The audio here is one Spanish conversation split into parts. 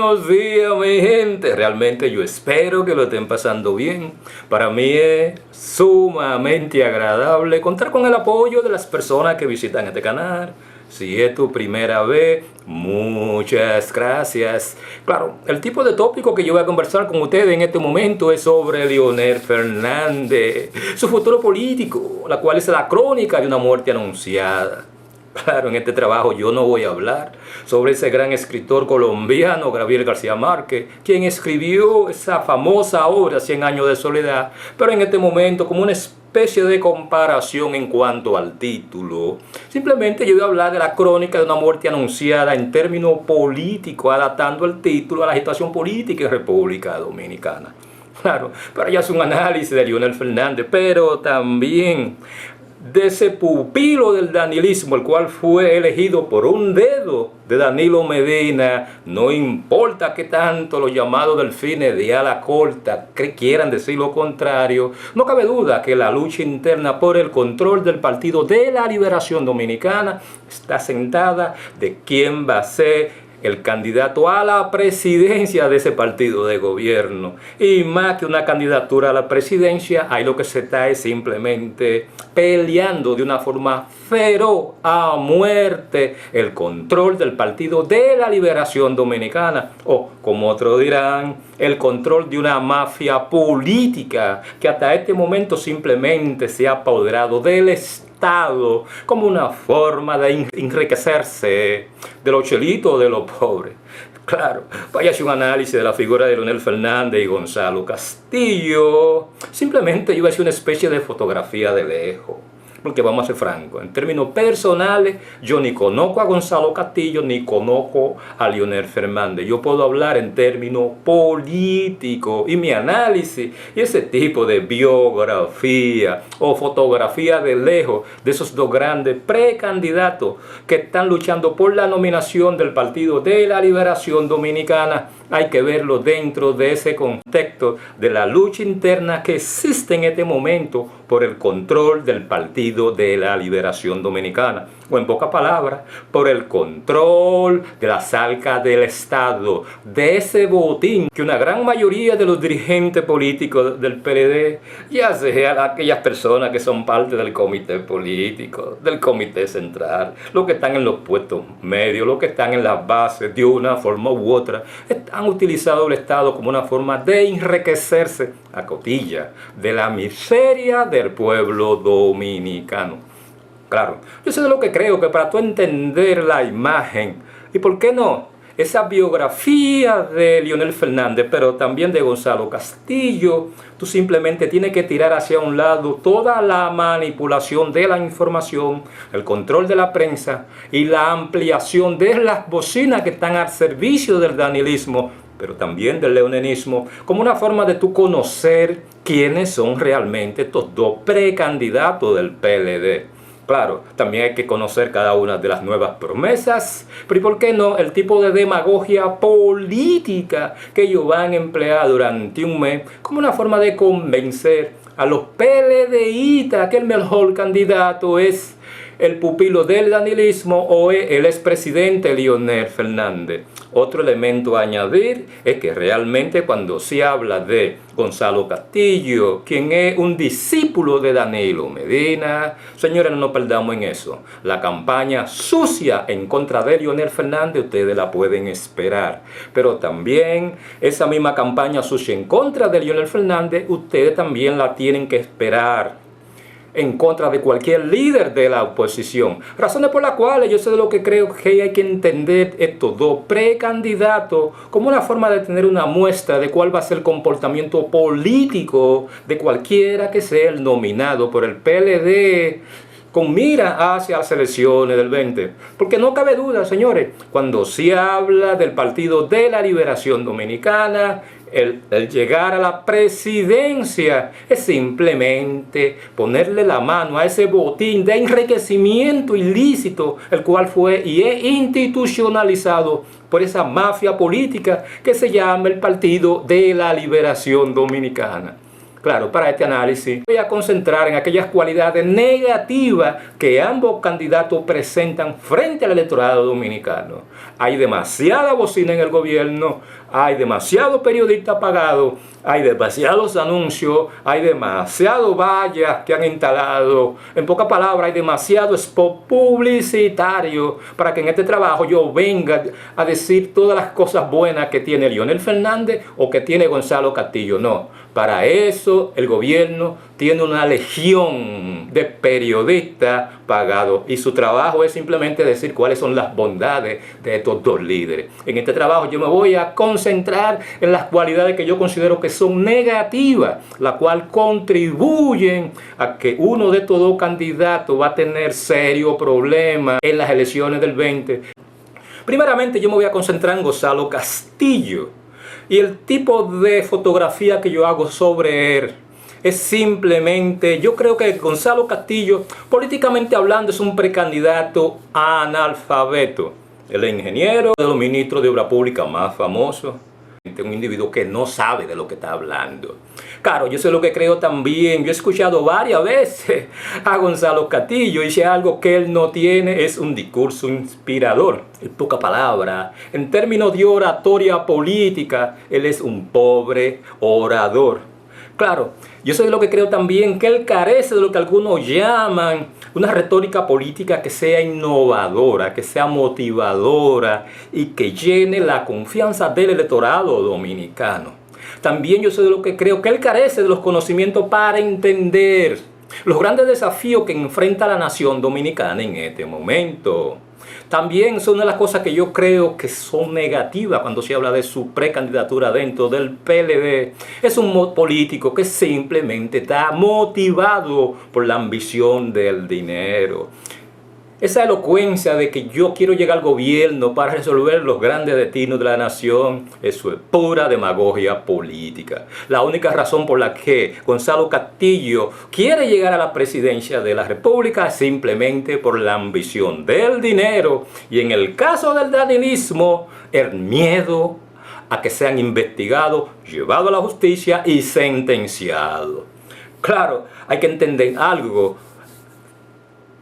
Buenos días, mi gente. Realmente yo espero que lo estén pasando bien. Para mí es sumamente agradable contar con el apoyo de las personas que visitan este canal. Si es tu primera vez, muchas gracias. Claro, el tipo de tópico que yo voy a conversar con ustedes en este momento es sobre Leonel Fernández, su futuro político, la cual es la crónica de una muerte anunciada. Claro, en este trabajo yo no voy a hablar sobre ese gran escritor colombiano, Gabriel García Márquez, quien escribió esa famosa obra, 100 años de soledad, pero en este momento como una especie de comparación en cuanto al título. Simplemente yo voy a hablar de la crónica de una muerte anunciada en términos políticos, adaptando el título a la situación política en República Dominicana. Claro, para ya hacer un análisis de Leonel Fernández, pero también de ese pupilo del danilismo, el cual fue elegido por un dedo de Danilo Medina. No importa que tanto los llamados delfines de ala corta quieran decir lo contrario, no cabe duda que la lucha interna por el control del Partido de la Liberación Dominicana está sentada de quién va a ser el candidato a la presidencia de ese partido de gobierno. Y más que una candidatura a la presidencia, ahí lo que se está es simplemente peleando de una forma feroz a muerte el control del Partido de la Liberación Dominicana, o como otros dirán, el control de una mafia política que hasta este momento simplemente se ha apoderado del Estado como una forma de enriquecerse de los chelitos de los pobres. Claro, vaya a hacer un análisis de la figura de Leonel Fernández y Gonzalo Castillo. Simplemente yo voy a hacer una especie de fotografía de lejos. Porque vamos a ser francos, en términos personales, yo ni conozco a Gonzalo Castillo, ni conozco a Leonel Fernández. Yo puedo hablar en términos políticos y mi análisis y ese tipo de biografía o fotografía de lejos de esos dos grandes precandidatos que están luchando por la nominación del Partido de la Liberación Dominicana. Hay que verlo dentro de ese contexto de la lucha interna que existe en este momento por el control del Partido de la Liberación Dominicana. O en pocas palabras, por el control de las arcas del Estado, de ese botín que una gran mayoría de los dirigentes políticos del PLD, ya sean aquellas personas que son parte del comité político, del comité central, los que están en los puestos medios, los que están en las bases de una forma u otra, han utilizado el Estado como una forma de enriquecerse a costilla de la miseria del pueblo dominicano. Claro, yo sé de lo que creo, que para tú entender la imagen, y por qué no, esa biografía de Leonel Fernández, pero también de Gonzalo Castillo, tú simplemente tienes que tirar hacia un lado toda la manipulación de la información, el control de la prensa y la ampliación de las bocinas que están al servicio del danilismo, pero también del leonelismo, como una forma de tú conocer quiénes son realmente estos dos precandidatos del PLD. Claro, también hay que conocer cada una de las nuevas promesas, pero ¿y por qué no el tipo de demagogia política que ellos van a emplear durante un mes como una forma de convencer a los PLDistas que el mejor candidato es el pupilo del danilismo o el expresidente Leonel Fernández? Otro elemento a añadir es que realmente cuando se habla de Gonzalo Castillo, quien es un discípulo de Danilo Medina, señores, no nos perdamos en eso. La campaña sucia en contra de Leonel Fernández, ustedes la pueden esperar. Pero también esa misma campaña sucia en contra de Leonel Fernández, ustedes también la tienen que esperar en contra de cualquier líder de la oposición. Razones por las cuales yo sé de lo que creo que hay que entender estos dos precandidatos como una forma de tener una muestra de cuál va a ser el comportamiento político de cualquiera que sea el nominado por el PLD con mira hacia las elecciones del 20. Porque no cabe duda, señores, cuando se habla del Partido de la Liberación Dominicana, el llegar a la presidencia es simplemente ponerle la mano a ese botín de enriquecimiento ilícito, el cual fue y es institucionalizado por esa mafia política que se llama el Partido de la Liberación Dominicana. Claro, para este análisis voy a concentrar en aquellas cualidades negativas que ambos candidatos presentan frente al electorado dominicano. Hay demasiada bocina en el gobierno, hay demasiados periodistas pagados, hay demasiados anuncios, hay demasiadas vallas que han instalado. En pocas palabras, hay demasiado spot publicitario para que en este trabajo yo venga a decir todas las cosas buenas que tiene Leonel Fernández o que tiene Gonzalo Castillo. No, para eso el gobierno tiene una legión de periodistas pagados y su trabajo es simplemente decir cuáles son las bondades de estos dos líderes. En este trabajo yo me voy a concentrar en las cualidades que yo considero que son negativas, las cuales contribuyen a que uno de estos dos candidatos va a tener serios problemas en las elecciones del 20. Primeramente yo me voy a concentrar en Gonzalo Castillo y el tipo de fotografía que yo hago sobre él es simplemente, yo creo que Gonzalo Castillo, políticamente hablando, es un precandidato analfabeto. El ingeniero de los ministros de Obra Pública más famoso, un individuo que no sabe de lo que está hablando. Claro, yo sé lo que creo también. Yo he escuchado varias veces a Gonzalo Castillo y si algo que él no tiene es un discurso inspirador. En pocas palabras, en términos de oratoria política, él es un pobre orador. Claro, yo sé lo que creo también que él carece de lo que algunos llaman una retórica política que sea innovadora, que sea motivadora y que llene la confianza del electorado dominicano. También yo sé de lo que creo que él carece de los conocimientos para entender los grandes desafíos que enfrenta la nación dominicana en este momento. También son una de las cosas que yo creo que son negativas cuando se habla de su precandidatura dentro del PLD. Es un político que simplemente está motivado por la ambición del dinero. Esa elocuencia de que yo quiero llegar al gobierno para resolver los grandes destinos de la nación, eso es pura demagogia política. La única razón por la que Gonzalo Castillo quiere llegar a la presidencia de la República es simplemente por la ambición del dinero y en el caso del danilismo, el miedo a que sean investigados, llevados a la justicia y sentenciados. Claro, hay que entender algo.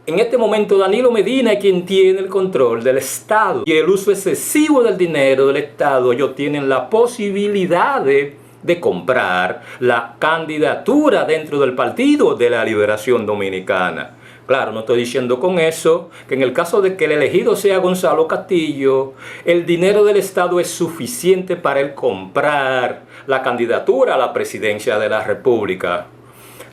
En este momento Danilo Medina es quien tiene el control del Estado y el uso excesivo del dinero del Estado. Ellos tienen la posibilidad de comprar la candidatura dentro del Partido de la Liberación Dominicana. Claro, no estoy diciendo con eso que en el caso de que el elegido sea Gonzalo Castillo, el dinero del Estado es suficiente para él comprar la candidatura a la presidencia de la República.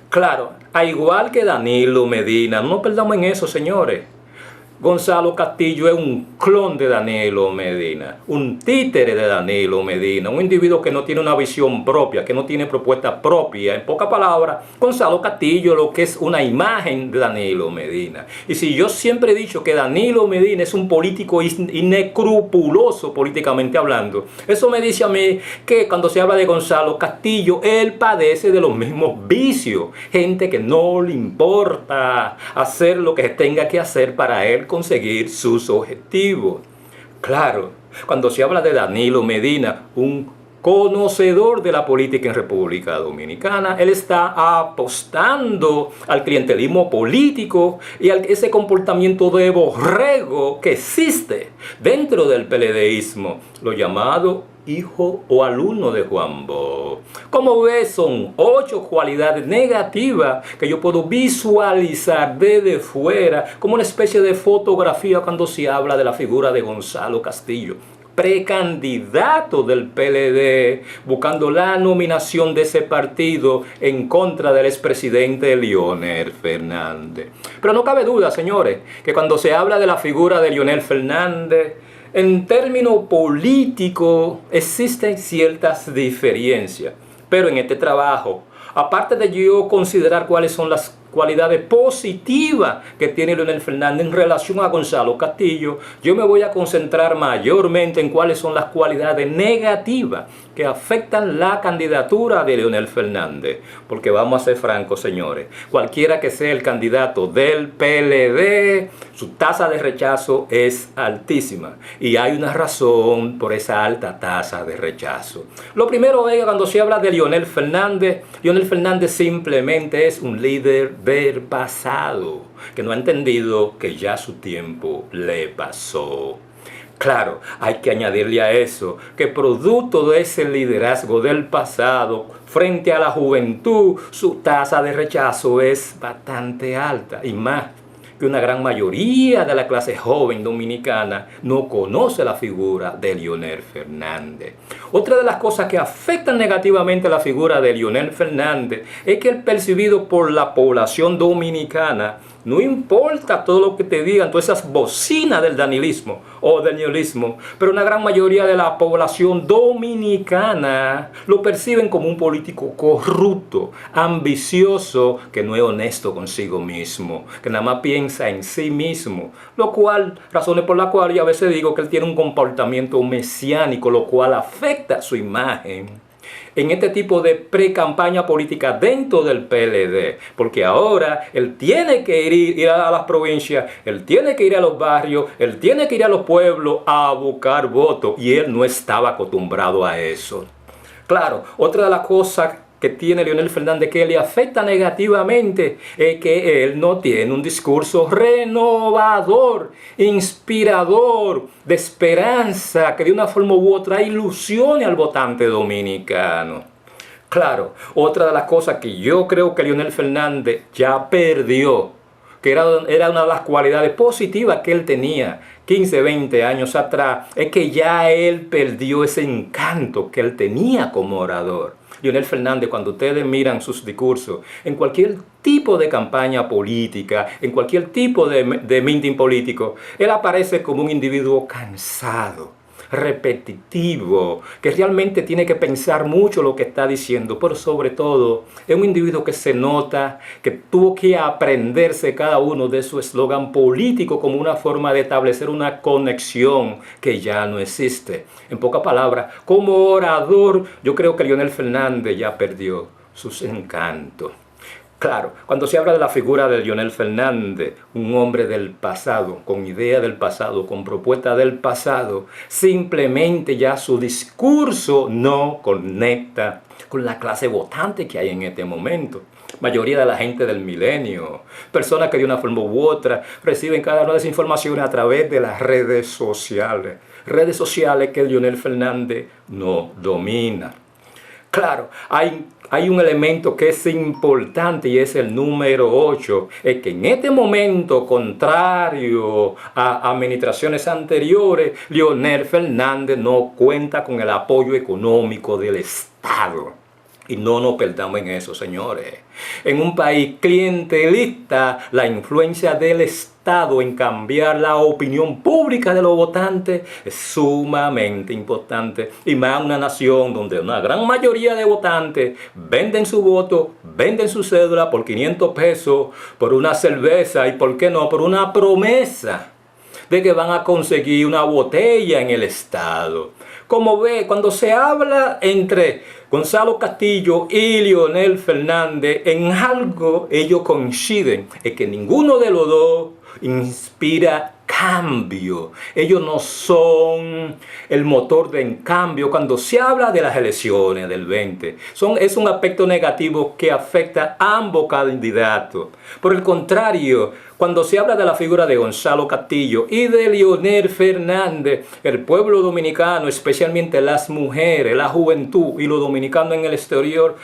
Claro, a igual que Danilo Medina, no perdamos en eso, señores. Gonzalo Castillo es un clon de Danilo Medina, un títere de Danilo Medina, un individuo que no tiene una visión propia, que no tiene propuesta propia. En pocas palabras, Gonzalo Castillo lo que es una imagen de Danilo Medina. Y si yo siempre he dicho que Danilo Medina es un político inescrupuloso políticamente hablando, eso me dice a mí que cuando se habla de Gonzalo Castillo, él padece de los mismos vicios. Gente que no le importa hacer lo que tenga que hacer para él conseguir sus objetivos. Claro, cuando se habla de Danilo Medina, un conocedor de la política en República Dominicana, él está apostando al clientelismo político y a ese comportamiento de borrego que existe dentro del PLDismo, lo llamado hijo o alumno de Juan Bosch. Como ves, son 8 cualidades negativas que yo puedo visualizar desde fuera como una especie de fotografía cuando se habla de la figura de Gonzalo Castillo, precandidato del PLD, buscando la nominación de ese partido en contra del expresidente Leonel Fernández. Pero no cabe duda, señores, que cuando se habla de la figura de Leonel Fernández, en términos políticos existen ciertas diferencias, pero en este trabajo, aparte de yo considerar cuáles son las cualidades positivas que tiene Leonel Fernández en relación a Gonzalo Castillo, yo me voy a concentrar mayormente en cuáles son las cualidades negativas que afectan la candidatura de Leonel Fernández. Porque vamos a ser francos, señores, cualquiera que sea el candidato del PLD, su tasa de rechazo es altísima. Y hay una razón por esa alta tasa de rechazo. Lo primero es que cuando se habla de Leonel Fernández simplemente es un líder del pasado, que no ha entendido que ya su tiempo le pasó. Claro, hay que añadirle a eso que producto de ese liderazgo del pasado frente a la juventud, su tasa de rechazo es bastante alta, y más que una gran mayoría de la clase joven dominicana no conoce la figura de Leonel Fernández. Otra de las cosas que afectan negativamente la figura de Leonel Fernández es que el percibido por la población dominicana, no importa todo lo que te digan, todas esas bocinas del danilismo o del nihilismo, pero una gran mayoría de la población dominicana lo perciben como un político corrupto, ambicioso, que no es honesto consigo mismo, que nada más piensa en sí mismo, razones por las cuales yo a veces digo que él tiene un comportamiento mesiánico, lo cual afecta su imagen en este tipo de pre-campaña política dentro del PLD, porque ahora él tiene que ir a las provincias, él tiene que ir a los barrios, él tiene que ir a los pueblos a buscar votos, y él no estaba acostumbrado a eso. Claro, otra de las cosas que tiene Leonel Fernández que le afecta negativamente es que él no tiene un discurso renovador, inspirador, de esperanza, que de una forma u otra ilusione al votante dominicano. Claro, otra de las cosas que yo creo que Leonel Fernández ya perdió, que era una de las cualidades positivas que él tenía 15, 20 años atrás, es que ya él perdió ese encanto que él tenía como orador. Leonel Fernández, cuando ustedes miran sus discursos, en cualquier tipo de campaña política, en cualquier tipo de meeting político, él aparece como un individuo cansado, repetitivo, que realmente tiene que pensar mucho lo que está diciendo, pero sobre todo es un individuo que se nota que tuvo que aprenderse cada uno de su eslogan político como una forma de establecer una conexión que ya no existe. En pocas palabras, como orador, yo creo que Leonel Fernández ya perdió sus encantos. Claro, cuando se habla de la figura de Leonel Fernández, un hombre del pasado, con idea del pasado, con propuesta del pasado, simplemente ya su discurso no conecta con la clase votante que hay en este momento. Mayoría de la gente del milenio, personas que de una forma u otra reciben cada una de esas informaciones a través de las redes sociales que Leonel Fernández no domina. Claro, hay un elemento que es importante y es el número 8. Es que en este momento, contrario a administraciones anteriores, Leonel Fernández no cuenta con el apoyo económico del Estado. Y no nos perdamos en eso, señores. En un país clientelista, la influencia del Estado en cambiar la opinión pública de los votantes es sumamente importante. Y más una nación donde una gran mayoría de votantes venden su voto, venden su cédula por 500 pesos, por una cerveza y, ¿por qué no?, por una promesa de que van a conseguir una botella en el Estado. Como ve, cuando se habla entre Gonzalo Castillo y Leonel Fernández, en algo ellos coinciden, es que ninguno de los dos inspira cambio. Ellos no son el motor de cambio cuando se habla de las elecciones del 20. Es un aspecto negativo que afecta a ambos candidatos. Por el contrario, cuando se habla de la figura de Gonzalo Castillo y de Leonel Fernández, el pueblo dominicano, especialmente las mujeres, la juventud y los dominicanos en el exterior,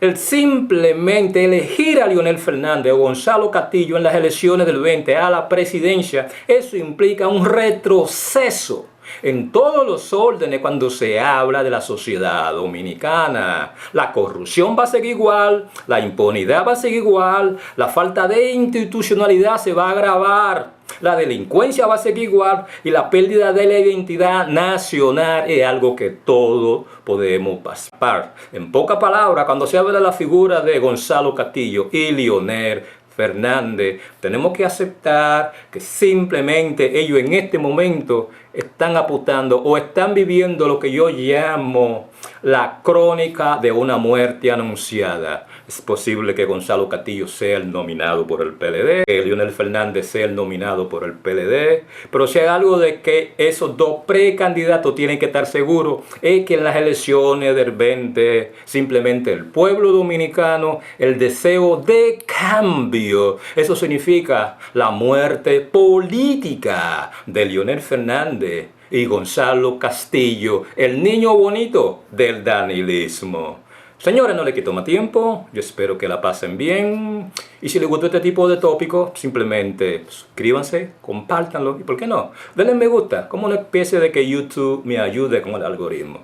el simplemente elegir a Leonel Fernández o Gonzalo Castillo en las elecciones del 20 a la presidencia, eso implica un retroceso en todos los órdenes cuando se habla de la sociedad dominicana. La corrupción va a seguir igual, la impunidad va a seguir igual, la falta de institucionalidad se va a agravar, la delincuencia va a seguir igual y la pérdida de la identidad nacional es algo que todos podemos pasar. En pocas palabras, cuando se habla de la figura de Gonzalo Castillo y Leonel Fernández, tenemos que aceptar que simplemente ellos en este momento están apuntando o están viviendo lo que yo llamo la crónica de una muerte anunciada. Es posible que Gonzalo Castillo sea el nominado por el PLD, que Leonel Fernández sea el nominado por el PLD, pero si hay algo de que esos dos precandidatos tienen que estar seguros es que en las elecciones del 20 simplemente el pueblo dominicano, el deseo de cambio, eso significa la muerte política de Leonel Fernández y Gonzalo Castillo, el niño bonito del danilismo. Señores, no le quito más tiempo, yo espero que la pasen bien y si les gustó este tipo de tópico, simplemente suscríbanse, compártanlo y por qué no, denle me gusta, como una especie de que YouTube me ayude con el algoritmo.